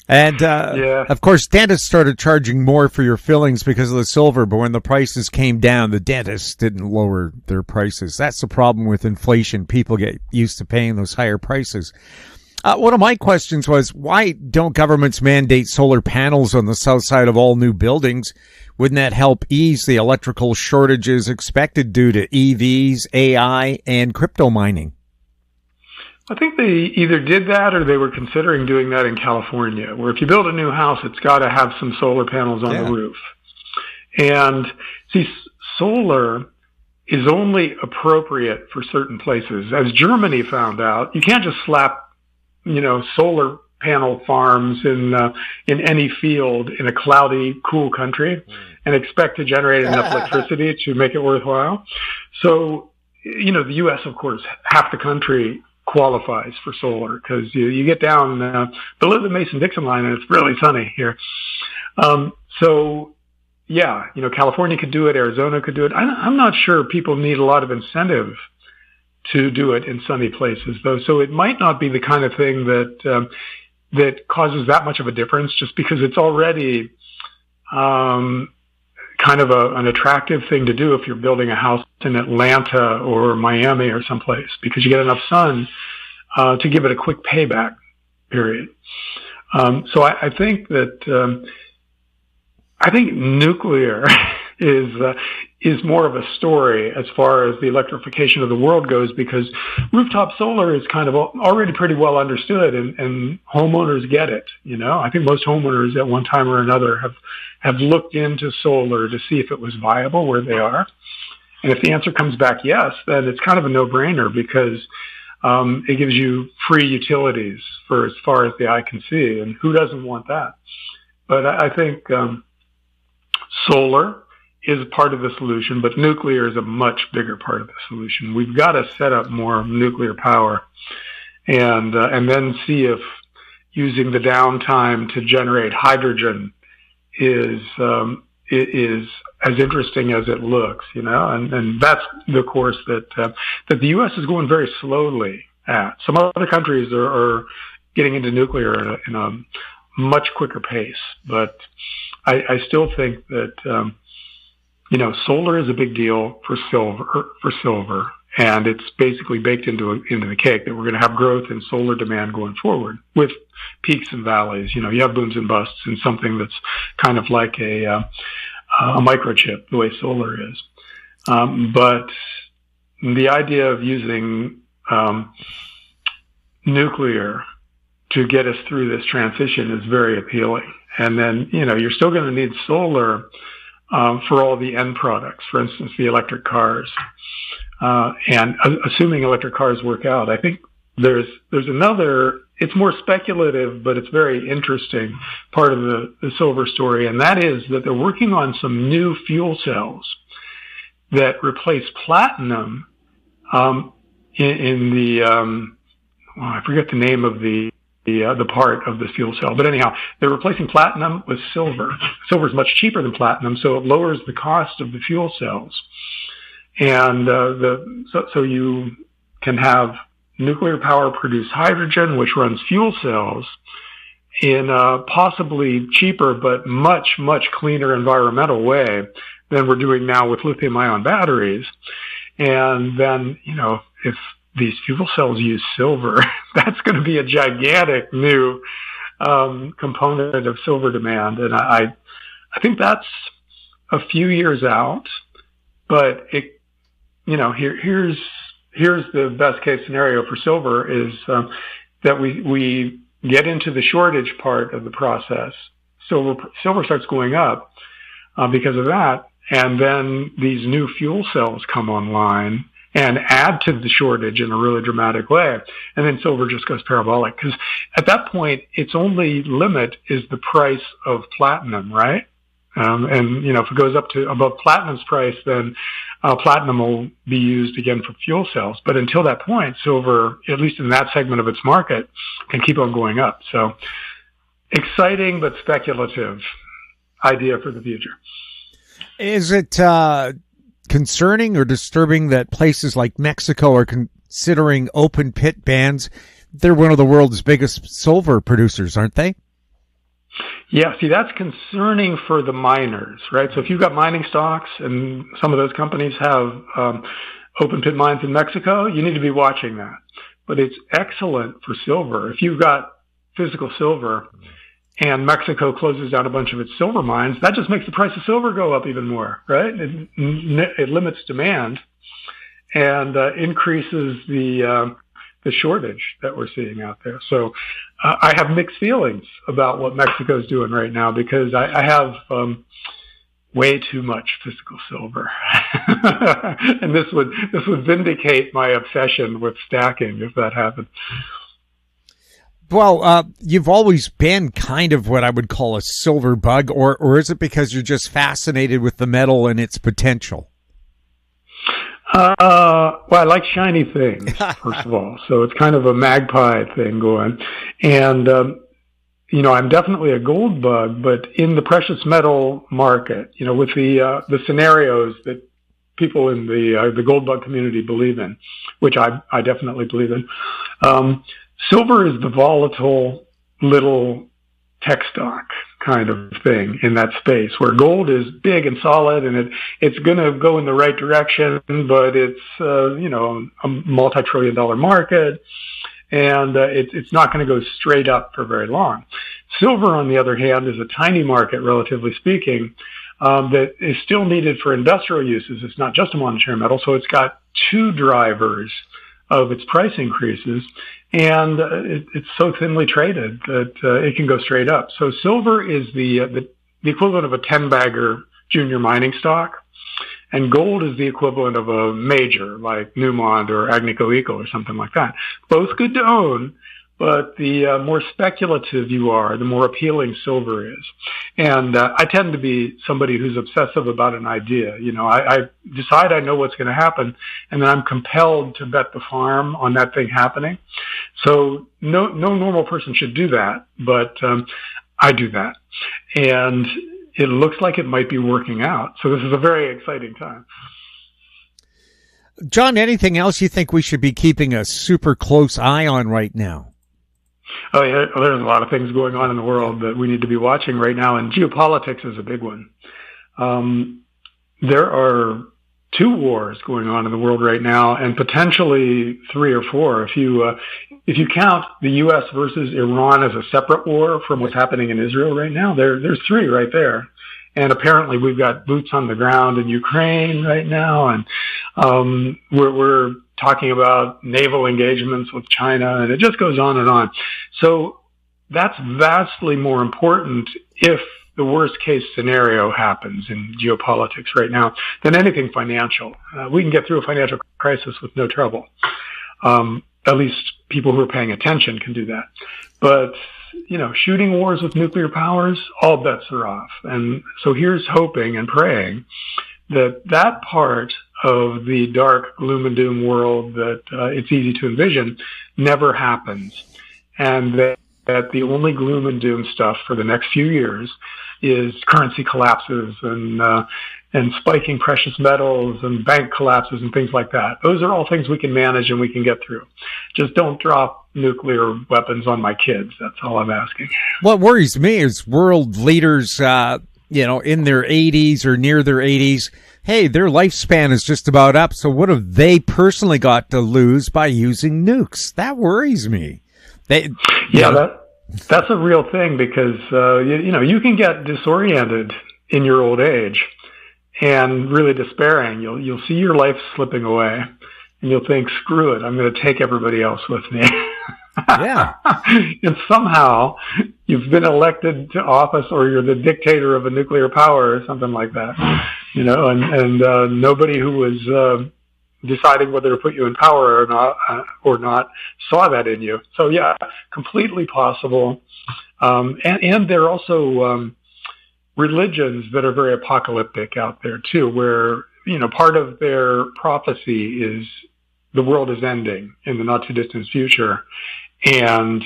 And, of course, dentists started charging more for your fillings because of the silver, but when the prices came down, the dentists didn't lower their prices. That's the problem with inflation. People get used to paying those higher prices. One of my questions was, why don't governments mandate solar panels on the south side of all new buildings? Wouldn't that help ease the electrical shortages expected due to EVs, AI, and crypto mining? I think they either did that or they were considering doing that in California, where if you build a new house, it's got to have some solar panels on the roof. And see, solar is only appropriate for certain places. As Germany found out, you can't just slap solar panel farms in any field in a cloudy, cool country and expect to generate enough electricity to make it worthwhile. So, the U.S., of course, half the country qualifies for solar, because you get down below the Mason-Dixon line and it's really sunny here. California could do it, Arizona could do it. I'm not sure people need a lot of incentive to do it in sunny places, though. So it might not be the kind of thing that causes that much of a difference, just because it's already kind of an attractive thing to do if you're building a house in Atlanta or Miami or someplace, because you get enough sun to give it a quick payback period. So I think that I think nuclear is more of a story as far as the electrification of the world goes, because rooftop solar is kind of already pretty well understood, and homeowners get it. I think most homeowners at one time or another have looked into solar to see if it was viable where they are. And if the answer comes back yes, then it's kind of a no-brainer, because it gives you free utilities for as far as the eye can see, and who doesn't want that? But I think solar is part of the solution, but nuclear is a much bigger part of the solution. We've got to set up more nuclear power. and then see if using the downtime to generate hydrogen is as interesting as it looks, and that's the course that the U.S. is going very slowly at. Some other countries are getting into nuclear in a much quicker pace, but I still think that solar is a big deal for silver, and it's basically baked into the cake that we're going to have growth in solar demand going forward with peaks and valleys. You have booms and busts in something that's kind of like a microchip, the way solar is. But the idea of using nuclear to get us through this transition is very appealing. And then, you're still going to need solar for all the end products, for instance, the electric cars. And assuming electric cars work out, I think there's another, it's more speculative, but it's very interesting part of the silver story. And that is that they're working on some new fuel cells that replace platinum, in the, I forget the name of the part of the fuel cell. But anyhow, they're replacing platinum with silver. Silver is much cheaper than platinum, so it lowers the cost of the fuel cells. And so you can have nuclear power produce hydrogen, which runs fuel cells in a possibly cheaper but much, much cleaner environmental way than we're doing now with lithium-ion batteries. And then, if these fuel cells use silver, that's going to be a gigantic new component of silver demand. And I think that's a few years out, but here's the best case scenario for silver is that we get into the shortage part of the process. Silver starts going up because of that, and then these new fuel cells come online and add to the shortage in a really dramatic way. And then silver just goes parabolic, because at that point, its only limit is the price of platinum, right? And if it goes up to above platinum's price, then platinum will be used again for fuel cells. But until that point, silver, at least in that segment of its market, can keep on going up. So exciting but speculative idea for the future. Is it concerning or disturbing that places like Mexico are considering open pit bans? They're one of the world's biggest silver producers, aren't they? Yeah, see, that's concerning for the miners, right? So if you've got mining stocks and some of those companies have open pit mines in Mexico, you need to be watching that. But it's excellent for silver. If you've got physical silver and Mexico closes down a bunch of its silver mines, that just makes the price of silver go up even more, right? It limits demand and increases the shortage that we're seeing out there. So I have mixed feelings about what Mexico's doing right now, because I have way too much physical silver. And this would vindicate my obsession with stacking if that happened. Well, you've always been kind of what I would call a silver bug, or is it because you're just fascinated with the metal and its potential? Well, I like shiny things, first of all. So it's kind of a magpie thing going. And, I'm definitely a gold bug, but in the precious metal market, with the scenarios that people in the gold bug community believe in, which I definitely believe in, silver is the volatile little tech stock kind of thing in that space, where gold is big and solid and it's going to go in the right direction, but it's, a multi-trillion-dollar market, and it's not going to go straight up for very long. Silver, on the other hand, is a tiny market, relatively speaking, that is still needed for industrial uses. It's not just a monetary metal, so it's got two drivers of its price increases, and it's so thinly traded that it can go straight up. So silver is the equivalent of a 10-bagger junior mining stock, and gold is the equivalent of a major like Newmont or Agnico Eagle or something like that. Both good to own, but the more speculative you are, the more appealing silver is. And I tend to be somebody who's obsessive about an idea. I decide I know what's going to happen, and then I'm compelled to bet the farm on that thing happening. So no normal person should do that, but I do that. And it looks like it might be working out. So this is a very exciting time. John, anything else you think we should be keeping a super close eye on right now? Oh, yeah, there's a lot of things going on in the world that we need to be watching right now, and geopolitics is a big one. There are 2 wars going on in the world right now, and potentially 3 or 4. If you count the U.S. versus Iran as a separate war from what's happening in Israel right now, there's 3 right there. And apparently we've got boots on the ground in Ukraine right now, and we're talking about naval engagements with China, and it just goes on and on. So that's vastly more important if the worst case scenario happens in geopolitics right now than anything financial. We can get through a financial crisis with no trouble. At least people who are paying attention can do that. But shooting wars with nuclear powers, all bets are off. And so here's hoping and praying that part of the dark gloom and doom world that it's easy to envision never happens. And that the only gloom and doom stuff for the next few years is currency collapses and spiking precious metals and bank collapses and things like that. Those are all things we can manage and we can get through. Just don't drop nuclear weapons on my kids. That's all I'm asking. What worries me is world leaders, in their 80s or near their 80s. Hey, their lifespan is just about up. So what have they personally got to lose by using nukes? That worries me. That's a real thing because, you can get disoriented in your old age and really despairing. You'll see your life slipping away and you'll think, screw it, I'm going to take everybody else with me. Yeah. And somehow you've been elected to office or you're the dictator of a nuclear power or something like that, and nobody who was, deciding whether to put you in power or not saw that in you. So yeah, completely possible. And there are also, religions that are very apocalyptic out there too, where, part of their prophecy is the world is ending in the not too distant future. And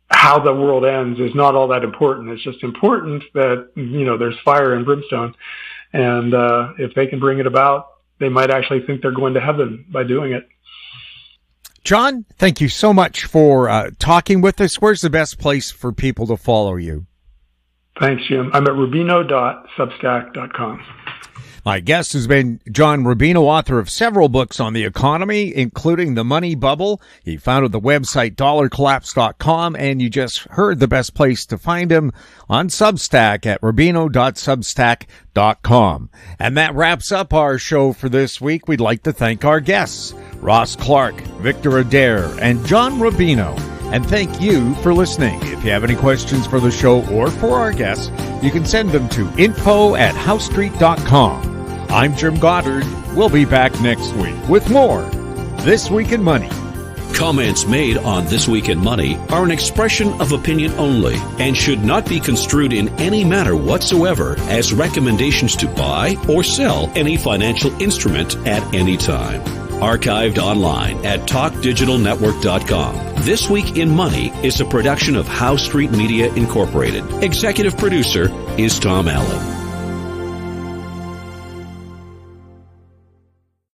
how the world ends is not all that important. It's just important that, there's fire and brimstone. And, if they can bring it about, they might actually think they're going to heaven by doing it. John, thank you so much for talking with us. Where's the best place for people to follow you? Thanks, Jim. I'm at Rubino.Substack.com. My guest has been John Rubino, author of several books on the economy, including The Money Bubble. He founded the website dollarcollapse.com, and you just heard the best place to find him on Substack at Rubino.Substack.com. And that wraps up our show for this week. We'd like to thank our guests, Ross Clark, Victor Adair, and John Rubino. And thank you for listening. If you have any questions for the show or for our guests, you can send them to info@HowStreet.com. I'm Jim Goddard. We'll be back next week with more This Week in Money. Comments made on This Week in Money are an expression of opinion only and should not be construed in any manner whatsoever as recommendations to buy or sell any financial instrument at any time. Archived online at TalkDigitalNetwork.com. This Week in Money is a production of Howe Street Media Incorporated. Executive producer is Tom Allen.